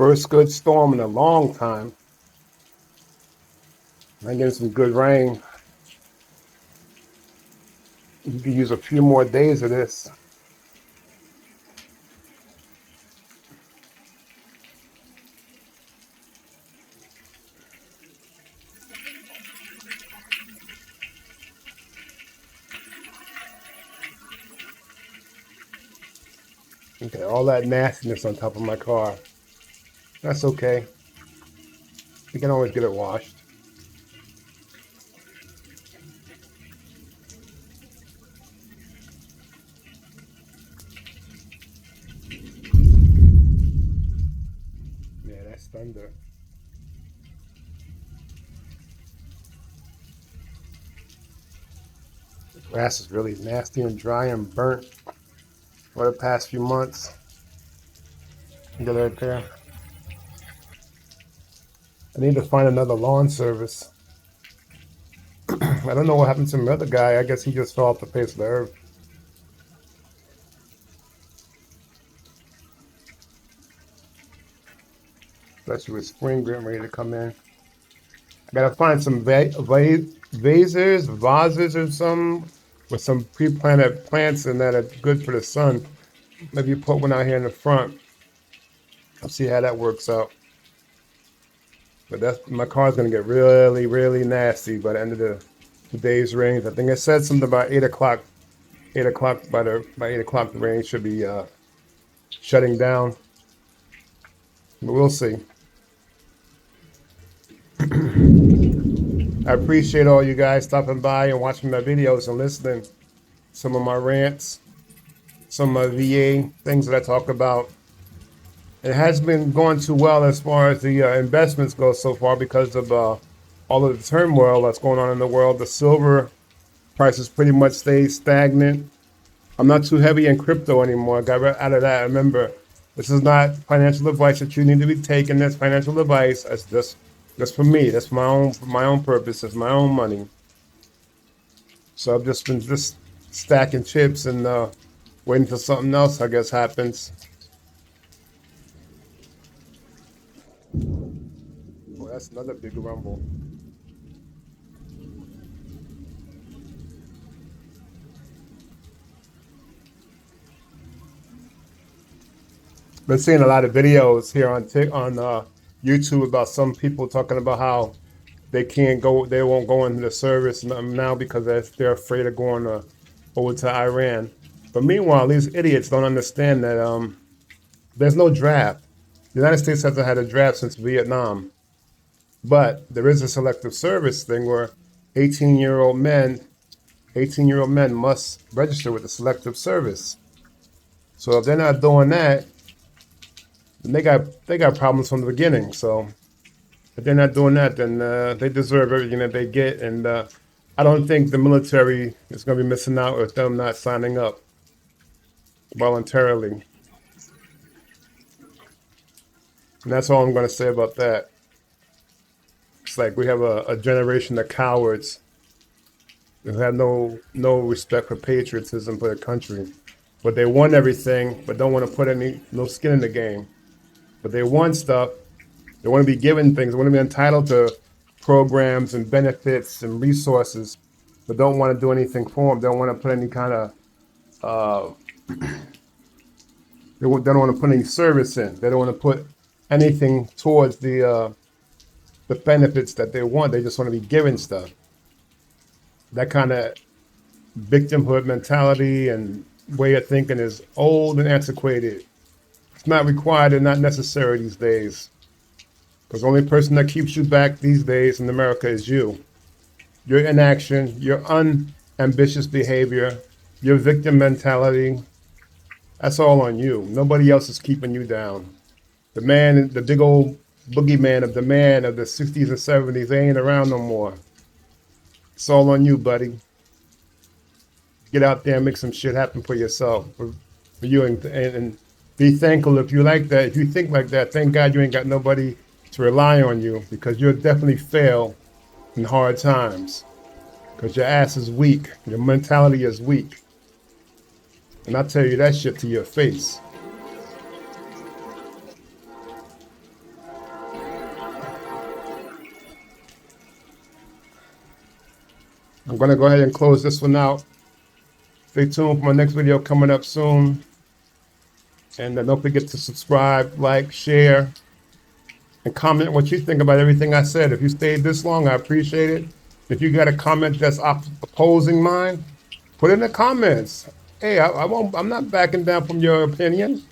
First good storm in a long time. I'm getting some good rain. You can use a few more days of this. Okay, all that nastiness on top of my car. That's okay. We can always get it washed. Yeah, that's thunder. The grass is really nasty and dry and burnt for the past few months. Get it right there. I need to find another lawn service. I don't know what happened to my other guy. I guess he just fell off the face of the earth. Especially with spring getting ready to come in. I gotta find some vases or some with some pre-planted plants in that are good for the sun. Maybe put one out here in the front. I'll see how that works out. But that's my car's gonna get really, really nasty by the end of the day's rains. I think it said something about 8 o'clock. 8 o'clock by 8 o'clock the rain should be shutting down. But we'll see. I appreciate all you guys stopping by and watching my videos and listening. Some of my rants, some of my VA things that I talk about. It has been going too well as far as the investments go so far because of all of the turmoil that's going on in the world. The silver prices pretty much stayed stagnant. I'm not too heavy in crypto anymore. I got right out of that. Remember, this is not financial advice that you need to be taking. That's financial advice. That's just for me. That's for my own purpose. It's my own money. So I've just been stacking chips and waiting for something else, I guess, happens. Well, that's another big rumble. Been seeing a lot of videos here on YouTube about some people talking about how they won't go into the service now because they're afraid of going over to Iran. But meanwhile, these idiots don't understand that there's no draft. The United States hasn't had a draft since Vietnam, but there is a selective service thing where 18-year-old men, 18-year-old men must register with the selective service. So if they're not doing that, then they got problems from the beginning. So if they're not doing that, then they deserve everything that they get. And I don't think the military is going to be missing out with them not signing up voluntarily. And that's all I'm going to say about that. It's like we have a generation of cowards who have no respect for patriotism for the country. But they want everything, but don't want to put no skin in the game. But they want stuff. They want to be given things. They want to be entitled to programs and benefits and resources, but don't want to do anything for them. They don't want to put any kind of they don't want to put any service in. They don't want to put anything towards the benefits that they want. They just want to be given stuff. That kind of victimhood mentality and way of thinking is old and antiquated. It's not required and not necessary these days. Because the only person that keeps you back these days in America is you. Your inaction, your unambitious behavior, your victim mentality, that's all on you. Nobody else is keeping you down. The man, the big old boogeyman of the man of the 60s and 70s, they ain't around no more. It's all on you, buddy. Get out there and make some shit happen for yourself, for you, and be thankful if you like that. If you think like that, thank God you ain't got nobody to rely on you, because you'll definitely fail in hard times. Because your ass is weak. Your mentality is weak. And I'll tell you that shit to your face. I'm going to go ahead and close this one out. Stay tuned for my next video coming up soon. And don't forget to subscribe, like, share, and comment what you think about everything I said. If you stayed this long, I appreciate it. If you got a comment that's opposing mine, put it in the comments. Hey, I'm not backing down from your opinion.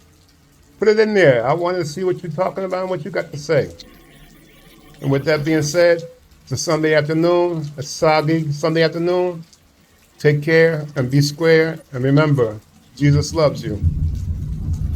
Put it in there. I want to see what you're talking about and what you got to say. And with that being said, it's a Sunday afternoon, a soggy Sunday afternoon. Take care and be square. And remember, Jesus loves you.